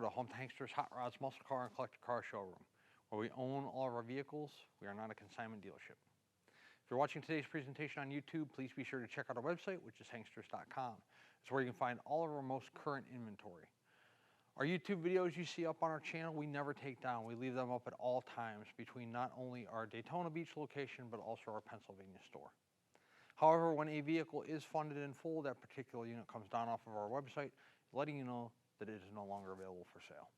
to Home to Hanksters Hot Rods Muscle Car and Collector Car Showroom, where we own all of our vehicles. We are not a consignment dealership. If you're watching today's presentation on YouTube, please be sure to check out our website, which is hanksters.com. It's where you can find all of our most current inventory. Our YouTube videos you see up on our channel, we never take down. We leave them up at all times between not only our Daytona Beach location, but also our Pennsylvania store. However, when a vehicle is funded in full, that particular unit comes down off of our website, letting you know that it is no longer available for sale.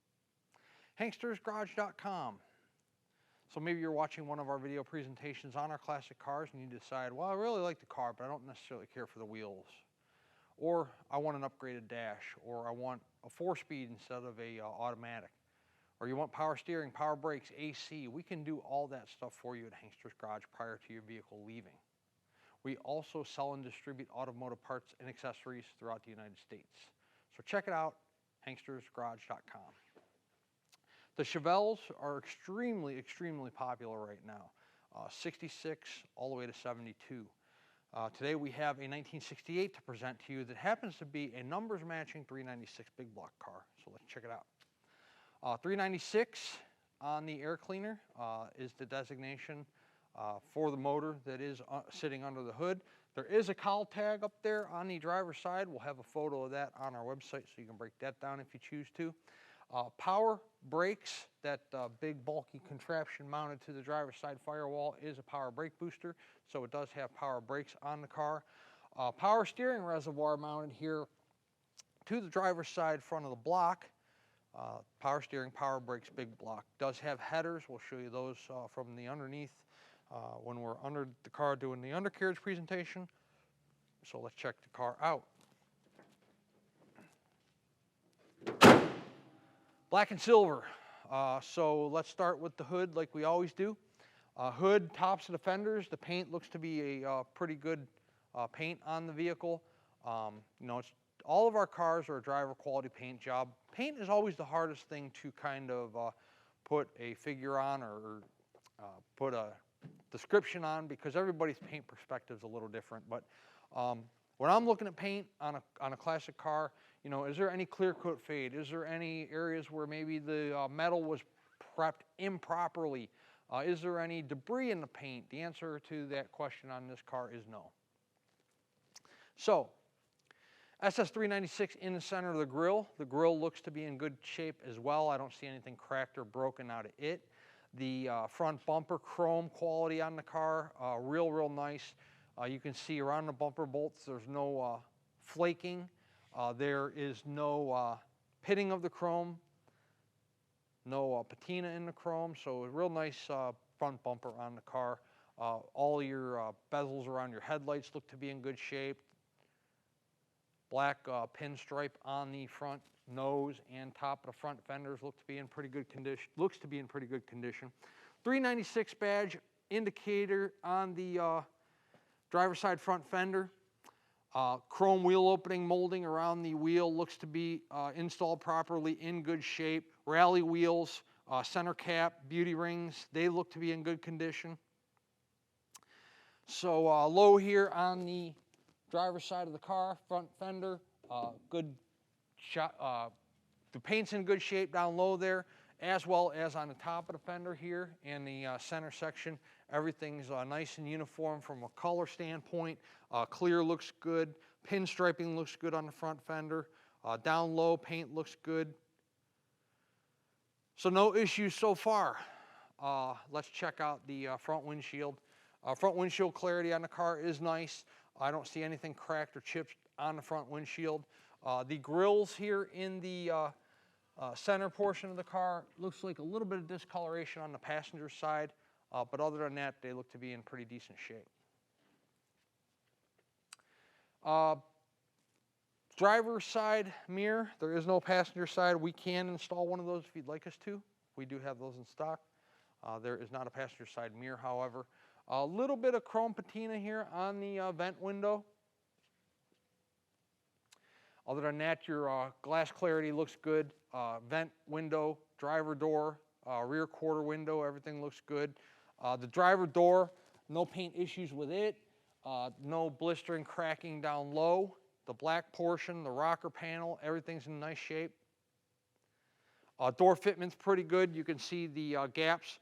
HankstersGarage.com. So maybe you're watching one of our video presentations on our classic cars and you decide, well, I really like the car, but I don't necessarily care for the wheels. Or I want an upgraded dash, or I want a 4-speed instead of a automatic. Or you want power steering, power brakes, AC. We can do all that stuff for you at Hanksters Garage prior to your vehicle leaving. We also sell and distribute automotive parts and accessories throughout the United States. So check it out, HankstersGarage.com. The Chevelles are extremely popular right now. 66 all the way to 72. Today we have a 1968 to present to you that happens to be a numbers matching 396 big block car. So let's check it out. 396 on the air cleaner is the designation for the motor that is sitting under the hood. There is a cowl tag up there on the driver's side. We'll have a photo of that on our website so you can break that down if you choose to. Power brakes, that big bulky contraption mounted to the driver's side firewall is a power brake booster, so it does have power brakes on the car. Power steering reservoir mounted here to the driver's side front of the block. Power steering, power brakes, big block. Does have headers. We'll show you those from the underneath when we're under the car doing the undercarriage presentation. So let's check the car out. Black and silver. So let's start with the hood like we always do. Hood, tops of the fenders. The paint looks to be a pretty good paint on the vehicle. All of our cars are a driver quality paint job. Paint is always the hardest thing to kind of put a figure on or put a description on, because everybody's paint perspective is a little different. But when I'm looking at paint on a classic car, is there any clear coat fade? Is there any areas where maybe the metal was prepped improperly? Is there any debris in the paint? The answer to that question on this car is no. So, SS396 in the center of the grille. The grille looks to be in good shape as well. I don't see anything cracked or broken out of it. The front bumper chrome quality on the car, real nice. You can see around the bumper bolts there's no flaking. There is no pitting of the chrome, no patina in the chrome, so a real nice front bumper on the car. All your bezels around your headlights look to be in good shape. Black pinstripe on the front nose and top of the front fenders look to be in pretty good condition. 396 badge indicator on the driver's side front fender. Chrome wheel opening molding around the wheel looks to be installed properly, in good shape. Rally wheels, center cap, beauty rings, they look to be in good condition. So low here on the driver's side of the car, front fender, good shot. The paint's in good shape down low there, as well as on the top of the fender here and the center section. Everything's nice and uniform from a color standpoint. Clear looks good. Pinstriping looks good on the front fender. Down low, paint looks good. So no issues so far. Let's check out the front windshield. Front windshield clarity on the car is nice. I don't see anything cracked or chipped on the front windshield. The grills here in the center portion of the car looks like a little bit of discoloration on the passenger side. But other than that, they look to be in pretty decent shape. Driver's side mirror, there is no passenger side. We can install one of those if you'd like us to. We do have those in stock. There is not a passenger side mirror, however. A little bit of chrome patina here on the vent window. Other than that, your glass clarity looks good. Vent window, driver door, rear quarter window, everything looks good. The driver door, no paint issues with it. No blistering, cracking down low. The black portion, the rocker panel, everything's in nice shape. Door fitment's pretty good. You can see the gaps,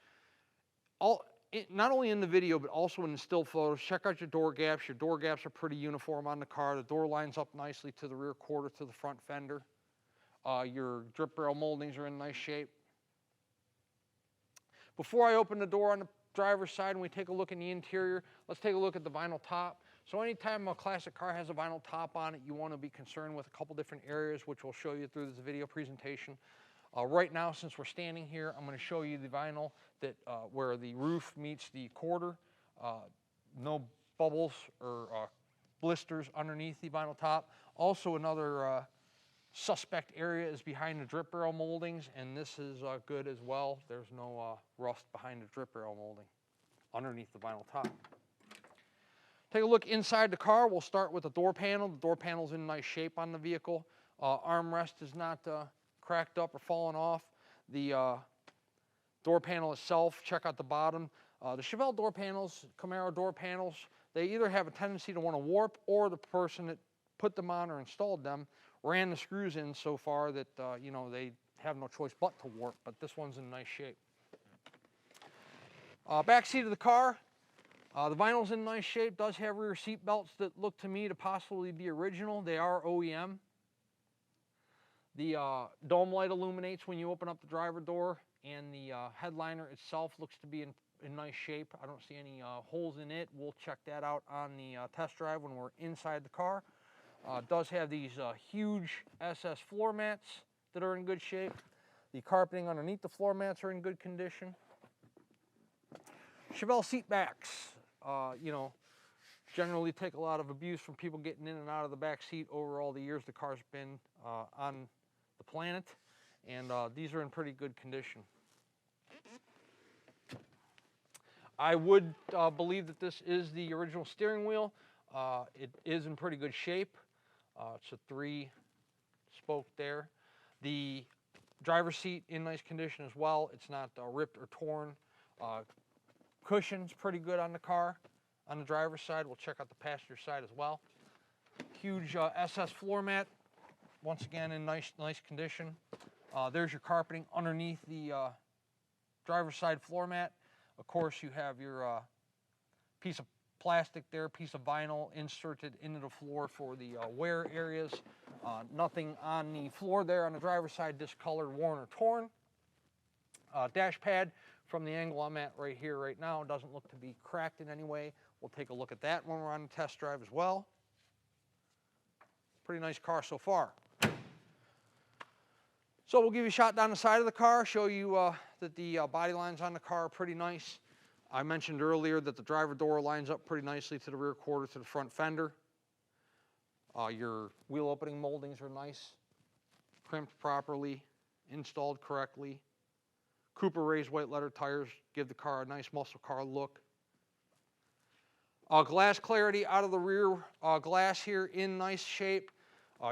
not only in the video, but also in the still photos. Check out your door gaps. Your door gaps are pretty uniform on the car. The door lines up nicely to the rear quarter to the front fender. Your drip barrel moldings are in nice shape. Before I open the door on the driver's side and we take a look in the interior, let's take a look at the vinyl top. So anytime a classic car has a vinyl top on it, you want to be concerned with a couple different areas, which we'll show you through this video presentation. Right now, since we're standing here, I'm going to show you the vinyl that where the roof meets the quarter. No bubbles or blisters underneath the vinyl top. Also, another suspect area is behind the drip barrel moldings, and this is good as well. There's no rust behind the drip barrel molding underneath the vinyl top. Take a look inside the car. We'll start with the door panel. The door panel's in nice shape on the vehicle. Armrest is not cracked up or fallen off. The door panel itself, check out the bottom. The Chevelle door panels, Camaro door panels, they either have a tendency to want to warp, or the person that put them on or installed them ran the screws in so far that you know, they have no choice but to warp, but this one's in nice shape. Back seat of the car, the vinyl's in nice shape, does have rear seat belts that look to me to possibly be original. They are OEM. The dome light illuminates when you open up the driver door, and the headliner itself looks to be in nice shape. I don't see any holes in it. We'll check that out on the test drive when we're inside the car. Does have these huge SS floor mats that are in good shape. The carpeting underneath the floor mats are in good condition. Chevelle seat backs, you know, generally take a lot of abuse from people getting in and out of the back seat over all the years the car's been on the planet, and these are in pretty good condition. I would believe that this is the original steering wheel. It is in pretty good shape. It's a 3-spoke there. The driver's seat in nice condition as well. It's not ripped or torn. Cushion's pretty good on the car. On the driver's side, we'll check out the passenger side as well. Huge SS floor mat, once again in nice condition. There's your carpeting underneath the driver's side floor mat. Of course, you have your piece of plastic there, piece of vinyl inserted into the floor for the wear areas. Nothing on the floor there on the driver's side discolored, worn, or torn. Dash pad, from the angle I'm at right here, right now, doesn't look to be cracked in any way. We'll take a look at that when we're on the test drive as well. Pretty nice car so far. So we'll give you a shot down the side of the car, show you that the body lines on the car are pretty nice. I mentioned earlier that the driver door lines up pretty nicely to the rear quarter to the front fender. Your wheel opening moldings are nice, crimped properly, installed correctly. Cooper raised white letter tires give the car a nice muscle car look. Glass clarity out of the rear glass here in nice shape.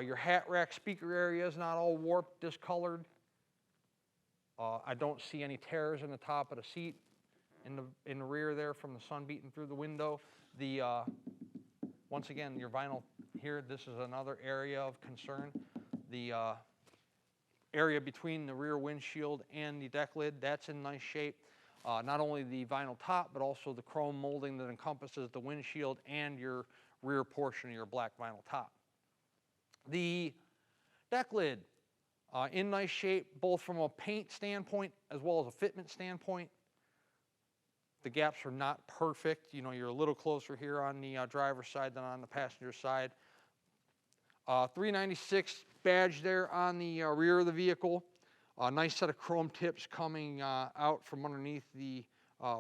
Your hat rack speaker area is not all warped, discolored. I don't see any tears in the top of the seat in the rear there from the sun beating through the window. Once again, your vinyl here, this is another area of concern. The area between the rear windshield and the deck lid, that's in nice shape. Not only the vinyl top, but also the chrome molding that encompasses the windshield and your rear portion of your black vinyl top. The deck lid, in nice shape, both from a paint standpoint as well as a fitment standpoint. The gaps are not perfect. You know, you're a little closer here on the driver's side than on the passenger side. 396 badge there on the rear of the vehicle. A nice set of chrome tips coming out from underneath the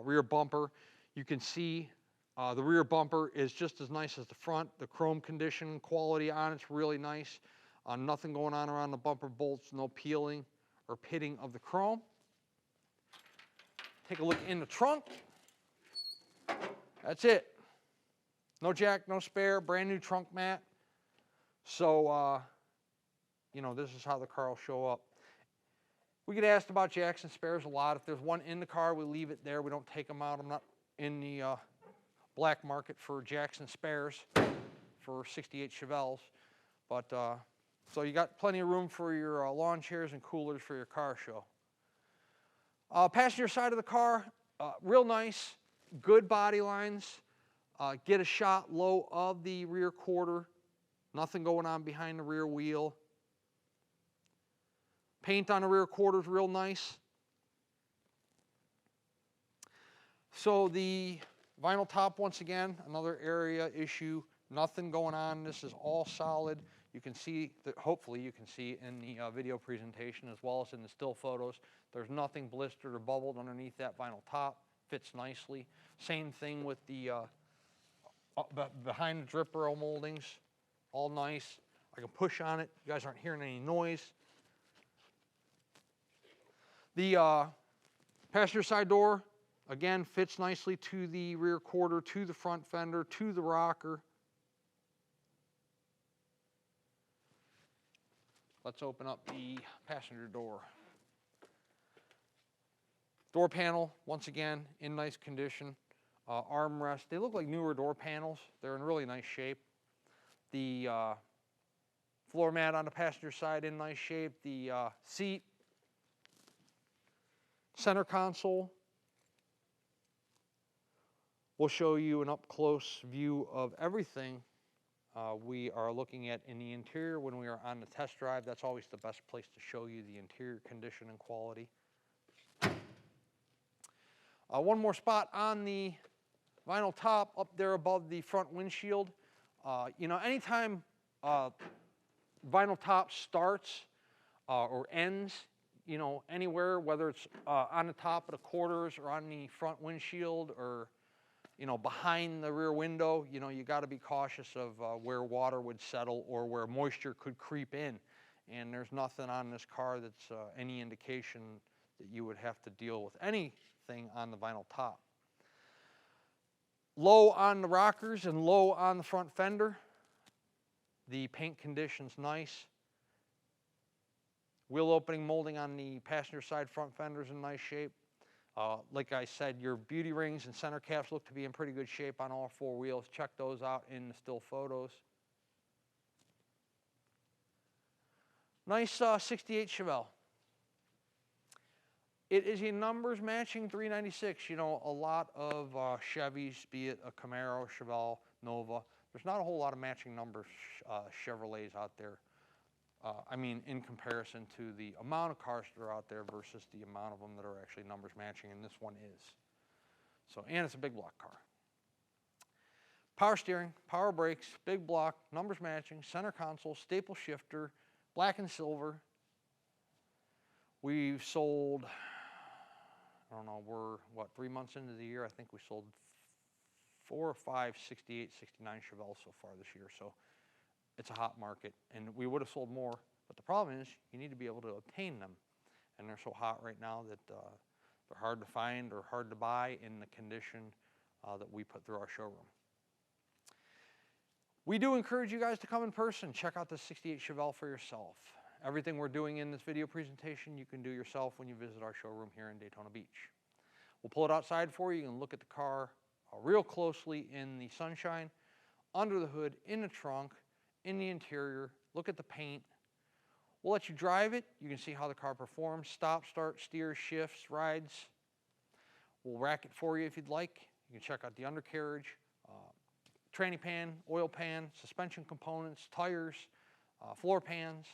rear bumper. You can see the rear bumper is just as nice as the front. The chrome condition quality on it's really nice. Nothing going on around the bumper bolts, no peeling or pitting of the chrome. Take a look in the trunk. That's it. No jack, no spare, brand new trunk mat. So, you know, this is how the car will show up. We get asked about jacks and spares a lot. If there's one in the car, we leave it there. We don't take them out. I'm not in the black market for jacks and spares for 68 Chevelles. But So you got plenty of room for your lawn chairs and coolers for your car show. Passenger side of the car, real nice, good body lines. Get a shot low of the rear quarter. Nothing going on behind the rear wheel. Paint on the rear quarter is real nice. So the vinyl top, once again, another area issue. Nothing going on. This is all solid. You can see, hopefully you can see in the video presentation as well as in the still photos, there's nothing blistered or bubbled underneath that vinyl top. Fits nicely. Same thing with the behind the drip rail moldings. All nice. I can push on it. You guys aren't hearing any noise. The passenger side door, again, fits nicely to the rear quarter, to the front fender, to the rocker. Let's open up the passenger door. Door panel, once again, in nice condition. Armrest, they look like newer door panels. They're in really nice shape. The floor mat on the passenger side in nice shape. The seat, center console. We'll show you an up-close view of everything we are looking at in the interior when we are on the test drive. That's always the best place to show you the interior condition and quality. One more spot on the vinyl top up there above the front windshield. You know, anytime vinyl top starts or ends, you know, anywhere, whether it's on the top of the quarters or on the front windshield or, you know, behind the rear window, you know, you got to be cautious of where water would settle or where moisture could creep in. And there's nothing on this car that's any indication that you would have to deal with anything on the vinyl top. Low on the rockers and low on the front fender. The paint condition's nice. Wheel opening molding on the passenger side front fender's in nice shape. Like I said, your beauty rings and center caps look to be in pretty good shape on all four wheels. Check those out in the still photos. Nice 68 Chevelle. It is a numbers matching 396. You know, a lot of Chevys, be it a Camaro, Chevelle, Nova, there's not a whole lot of matching numbers Chevrolets out there. I mean, in comparison to the amount of cars that are out there versus the amount of them that are actually numbers matching, and this one is. So, and it's a big block car. Power steering, power brakes, big block, numbers matching, center console, staple shifter, black and silver. We've sold, I don't know, we're, what, 3 months into the year? I think we sold 4 or 5 68, 69 Chevelles so far this year. So it's a hot market, and we would have sold more, but the problem is you need to be able to obtain them, and they're so hot right now that they're hard to find or hard to buy in the condition that we put through our showroom. We do encourage you guys to come in person, check out the 68 Chevelle for yourself. Everything we're doing in this video presentation you can do yourself when you visit our showroom here in Daytona Beach. We'll pull it outside for you. You can look at the car real closely in the sunshine, under the hood, in the trunk, in the interior, look at the paint. We'll let you drive it. You can see how the car performs, stop, start, steers, shifts, rides. We'll rack it for you if you'd like. You can check out the undercarriage, tranny pan, oil pan, suspension components, tires, floor pans.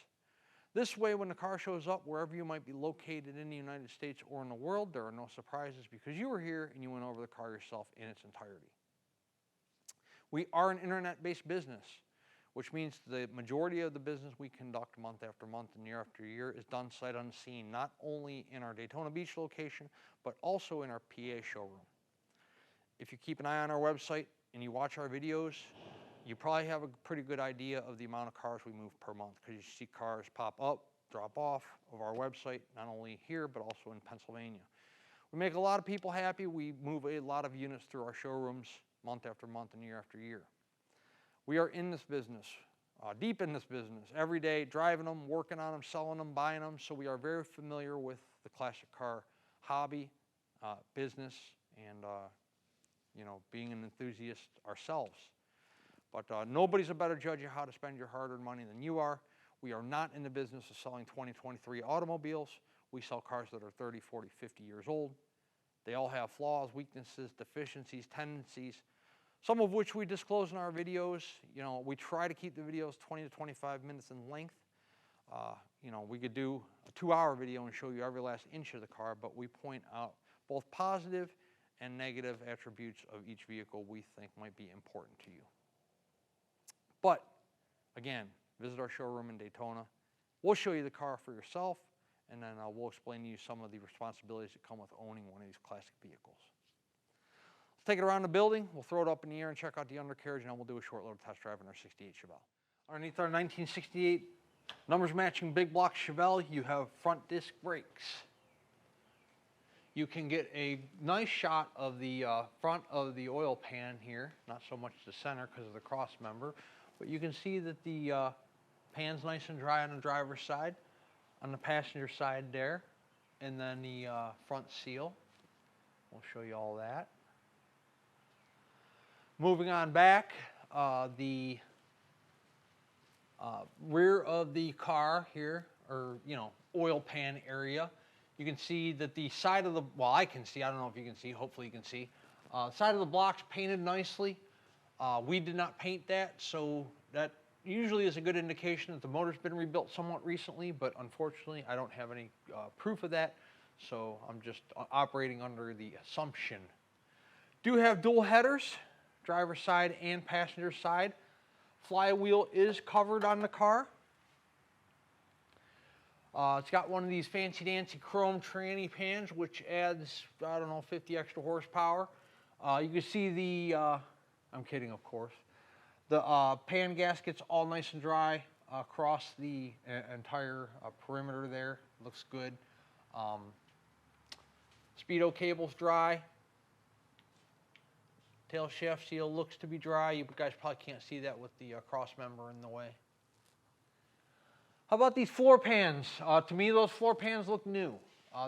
This way, when the car shows up, wherever you might be located in the United States or in the world, there are no surprises because you were here and you went over the car yourself in its entirety. We are an internet-based business, which means the majority of the business we conduct month after month and year after year is done sight unseen, not only in our Daytona Beach location, but also in our PA showroom. If you keep an eye on our website and you watch our videos, you probably have a pretty good idea of the amount of cars we move per month because you see cars pop up, drop off of our website, not only here, but also in Pennsylvania. We make a lot of people happy. We move a lot of units through our showrooms month after month and year after year. We are in this business, deep in this business, every day, driving them, working on them, selling them, buying them. So we are very familiar with the classic car hobby, business, and you know, being an enthusiast ourselves. But nobody's a better judge of how to spend your hard-earned money than you are. We are not in the business of selling 2023 automobiles. We sell cars that are 30, 40, 50 years old. They all have flaws, weaknesses, deficiencies, tendencies, some of which we disclose in our videos. You know, we try to keep the videos 20 to 25 minutes in length. You know, we could do a 2-hour video and show you every last inch of the car, but we point out both positive and negative attributes of each vehicle we think might be important to you. But again, visit our showroom in Daytona. We'll show you the car for yourself, and then we'll explain to you some of the responsibilities that come with owning one of these classic vehicles. Let's take it around the building. We'll throw it up in the air and check out the undercarriage, and then we'll do a short little test drive in our 68 Chevelle. Underneath our 1968 numbers matching big block Chevelle, you have front disc brakes. You can get a nice shot of the front of the oil pan here, not so much the center because of the cross member, but you can see that the pan's nice and dry on the driver's side, on the passenger side there, and then the front seal. We'll show you all that. Moving on back, the rear of the car here, or oil pan area, you can see that the side of the, well, I can see, I don't know if you can see, hopefully you can see, side of the block's painted nicely. We did not paint that, so that usually is a good indication that the motor's been rebuilt somewhat recently, but unfortunately I don't have any proof of that, so I'm just operating under the assumption. Do have dual headers, driver's side and passenger side. Flywheel is covered on the car. It's got one of these fancy dancy chrome tranny pans, which adds, I don't know, 50 extra horsepower. You can see the, I'm kidding of course, the pan gaskets all nice and dry across the entire perimeter there. Looks good. Speedo cable's dry. Tail shaft seal looks to be dry. You guys probably can't see that with the cross member in the way. How about these floor pans? To me, those floor pans look new.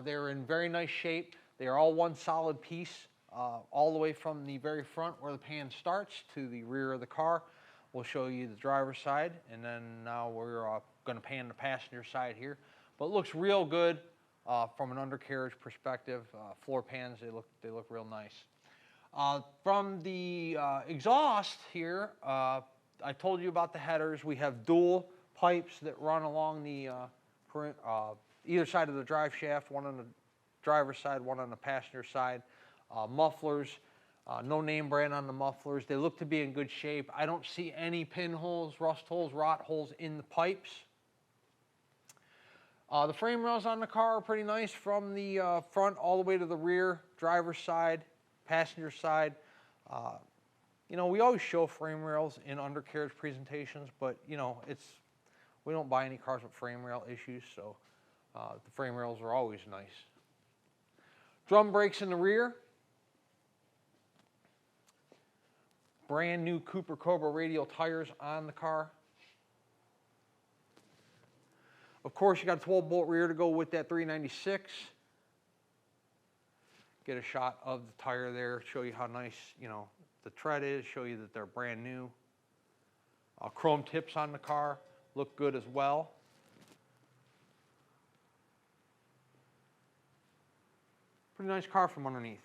They're in very nice shape. They are all one solid piece, all the way from the very front where the pan starts to the rear of the car. We'll show you the driver's side, and then now we're going to pan the passenger side here. But it looks real good from an undercarriage perspective. Floor pans, they look real nice. From the exhaust here, I told you about the headers. We have dual pipes that run along the either side of the drive shaft, one on the driver's side, one on the passenger side. Mufflers, no name brand on the mufflers. They look to be in good shape. I don't see any pinholes, rust holes, rot holes in the pipes. The frame rails on the car are pretty nice from the front all the way to the rear, driver's side, passenger side. We always show frame rails in undercarriage presentations, but we don't buy any cars with frame rail issues, so the frame rails are always nice. Drum brakes in the rear. Brand new Cooper Cobra radial tires on the car. Of course, you got a 12-bolt rear to go with that 396. Get a shot of the tire there, show you how nice, the tread is, show you that they're brand new. Chrome tips on the car look good as well. Pretty nice car from underneath.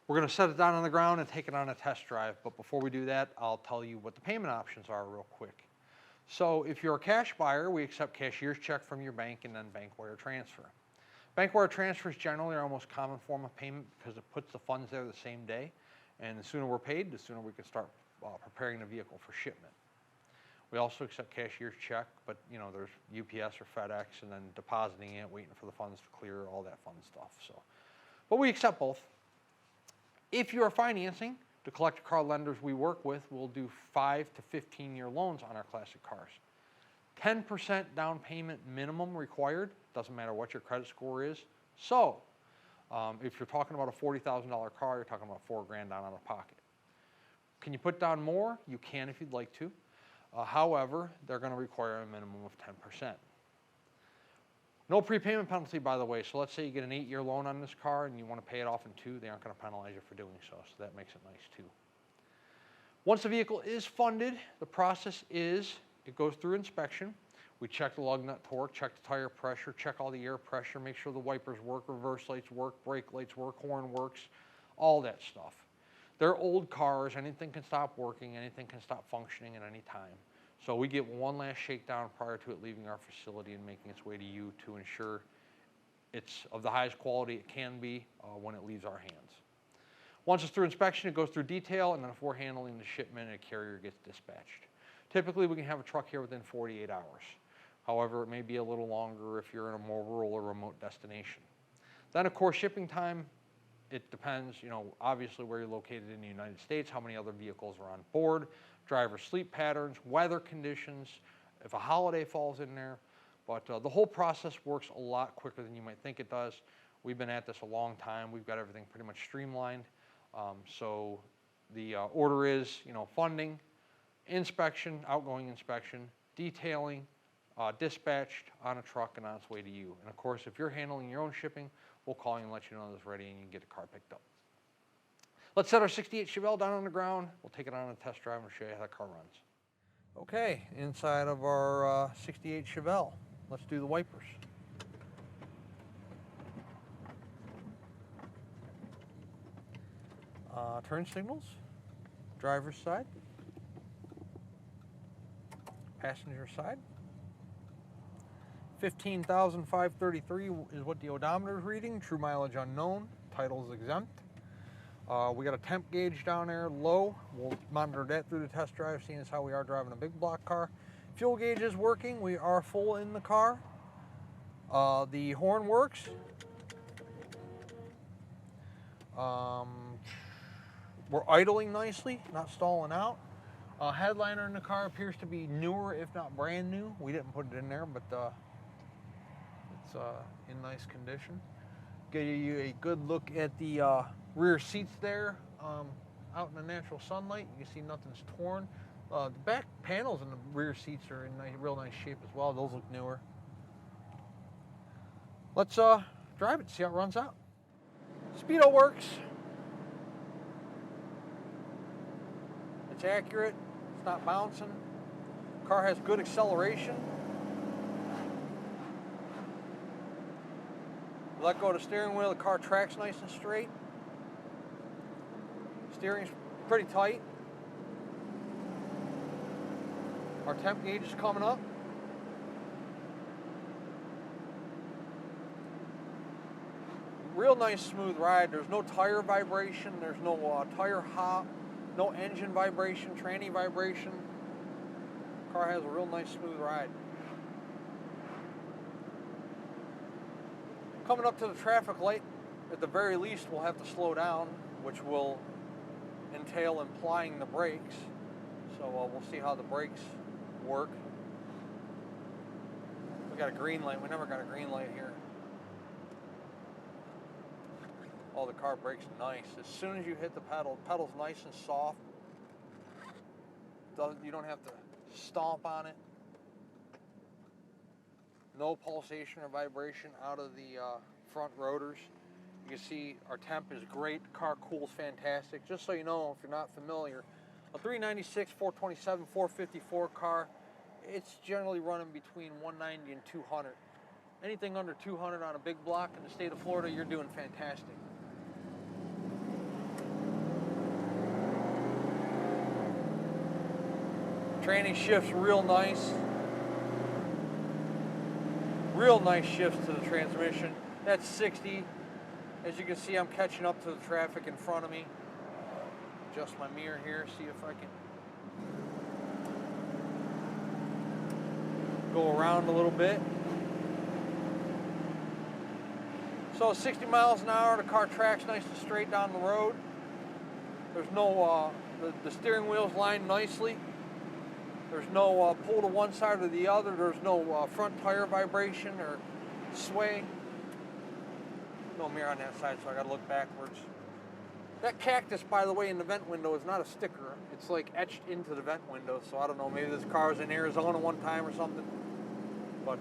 We're going to set it down on the ground and take it on a test drive, but before we do that, I'll tell you what the payment options are real quick. So if you're a cash buyer, we accept cashier's check from your bank and then bank wire transfer. Bank wire transfer is generally our most common form of payment because it puts the funds there the same day, and the sooner we're paid, the sooner we can start preparing the vehicle for shipment. We also accept cashier's check, but there's UPS or FedEx, and then depositing it, waiting for the funds to clear, all that fun stuff. But we accept both. If you are financing, the collector car lenders we work with will do 5 to 15-year loans on our classic cars. 10% down payment minimum required, doesn't matter what your credit score is. So, if you're talking about a $40,000 car, you're talking about $4 grand down out of pocket. Can you put down more? You can if you'd like to. However, they're going to require a minimum of 10%. No prepayment penalty, by the way. So let's say you get an 8-year loan on this car and you want to pay it off in 2, they aren't going to penalize you for doing so. So that makes it nice too. Once the vehicle is funded, the process is it goes through inspection. We check the lug nut torque, check the tire pressure, check all the air pressure, make sure the wipers work, reverse lights work, brake lights work, horn works, all that stuff. They're old cars, anything can stop working, anything can stop functioning at any time. So we get one last shakedown prior to it leaving our facility and making its way to you to ensure it's of the highest quality it can be when it leaves our hands. Once it's through inspection, it goes through detail, and then if we're handling the shipment, a carrier gets dispatched. Typically, we can have a truck here within 48 hours. However, it may be a little longer if you're in a more rural or remote destination. Then, of course, shipping time, it depends, obviously where you're located in the United States, how many other vehicles are on board, driver sleep patterns, weather conditions, if a holiday falls in there. But the whole process works a lot quicker than you might think it does. We've been at this a long time. We've got everything pretty much streamlined. So the order is, funding, inspection, outgoing inspection, detailing, dispatched on a truck and on its way to you. And of course, if you're handling your own shipping, we'll call you and let you know it's ready and you can get the car picked up. Let's set our 68 Chevelle down on the ground. We'll take it on a test drive and show you how that car runs. Okay, inside of our 68 Chevelle, let's do the wipers. Turn signals, driver's side, passenger side. 15,533 is what the odometer is reading, true mileage unknown, title's exempt. We got a temp gauge down there, low. We'll monitor that through the test drive, seeing as how we are driving a big block car. Fuel gauge is working, we are full in the car. The horn works. We're idling nicely, not stalling out. Headliner in the car appears to be newer, if not brand new. We didn't put it in there, but it's in nice condition. Give you a good look at the rear seats there out in the natural sunlight. You can see nothing's torn. The back panels and the rear seats are in real nice shape as well. Those look newer. Let's drive it, see how it runs out. Speedo works. It's accurate, it's not bouncing. Car has good acceleration. Let go of the steering wheel, the car tracks nice and straight. Steering's pretty tight. Our temp gauge is coming up. Real nice smooth ride. There's no tire vibration, there's no tire hop. No engine vibration, tranny vibration. Car has a real nice smooth ride. Coming up to the traffic light, at the very least we'll have to slow down, which will entail applying the brakes. So we'll see how the brakes work. We got a green light, we never got a green light here. Oh, the car brakes nice. As soon as you hit the pedal's nice and soft. You don't have to stomp on it. No pulsation or vibration out of the front rotors. You can see our temp is great. The car cools fantastic. Just so you know, if you're not familiar, a 396, 427, 454 car, it's generally running between 190 and 200. Anything under 200 on a big block in the state of Florida, you're doing fantastic. Tranny shifts real nice. Real nice shifts to the transmission. That's 60. As you can see, I'm catching up to the traffic in front of me. Adjust my mirror here, see if I can go around a little bit. So 60 miles an hour, the car tracks nice and straight down the road. There's no, the steering wheel's lined nicely. There's no pull to one side or the other. There's no front tire vibration or sway. No mirror on that side, so I gotta look backwards. That cactus, by the way, in the vent window is not a sticker. It's like etched into the vent window, so I don't know, maybe this car was in Arizona one time or something. But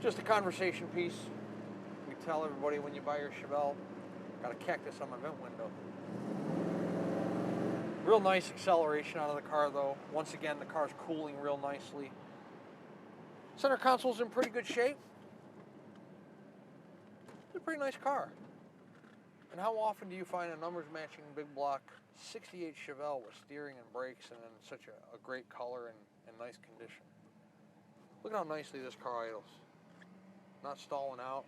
just a conversation piece. We tell everybody when you buy your Chevelle, got a cactus on my vent window. Real nice acceleration out of the car though. Once again, the car's cooling real nicely. Center console's in pretty good shape. It's a pretty nice car. And how often do you find a numbers matching big block 68 Chevelle with steering and brakes and in such a great color and nice condition? Look at how nicely this car idles. Not stalling out.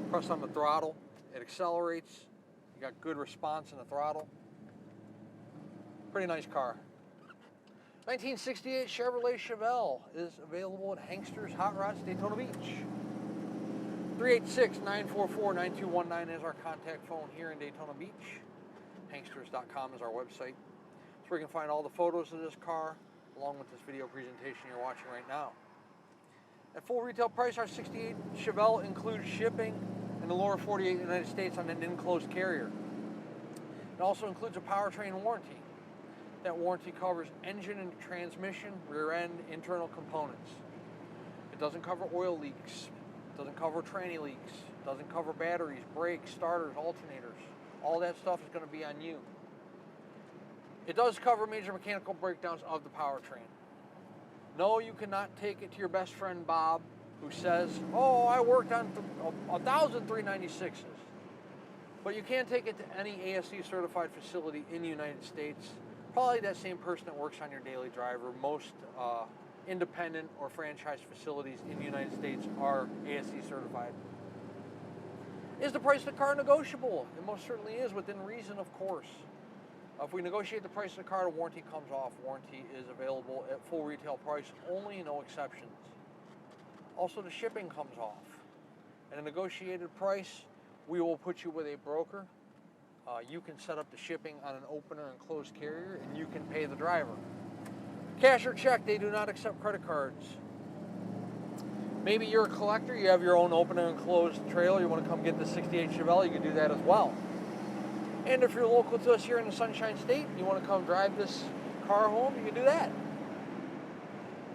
Press on the throttle, it accelerates. You got good response in the throttle. Pretty nice car. 1968 Chevrolet Chevelle is available at Hankster's Hot Rods, Daytona Beach. 386-944-9219 is our contact phone here in Daytona Beach. Hanksters.com is our website. It's where you can find all the photos of this car, along with this video presentation you're watching right now. At full retail price, our 68 Chevelle includes shipping in the lower 48 United States on an enclosed carrier. It also includes a powertrain warranty. That warranty covers engine and transmission, rear end, internal components. It doesn't cover oil leaks. It doesn't cover tranny leaks. It doesn't cover batteries, brakes, starters, alternators. All that stuff is going to be on you. It does cover major mechanical breakdowns of the powertrain. No, you cannot take it to your best friend Bob, who says, oh, I worked on 1,000 396s. But you can take it to any ASE certified facility in the United States. Probably that same person that works on your daily driver. Most independent or franchise facilities in the United States are ASE certified. Is the price of the car negotiable? It most certainly is, within reason, of course. If we negotiate the price of the car, the warranty comes off. Warranty is available at full retail price only, no exceptions. Also, the shipping comes off. At a negotiated price, we will put you with a broker. You can set up the shipping on an open or enclosed carrier, and you can pay the driver. Cash or check, they do not accept credit cards. Maybe you're a collector, you have your own open and enclosed trailer, you want to come get the 68 Chevelle, you can do that as well. And if you're local to us here in the Sunshine State, you want to come drive this car home, you can do that.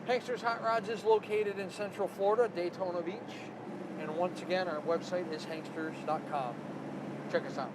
Hankster's Hot Rods is located in Central Florida, Daytona Beach. And once again, our website is hanksters.com. Check us out.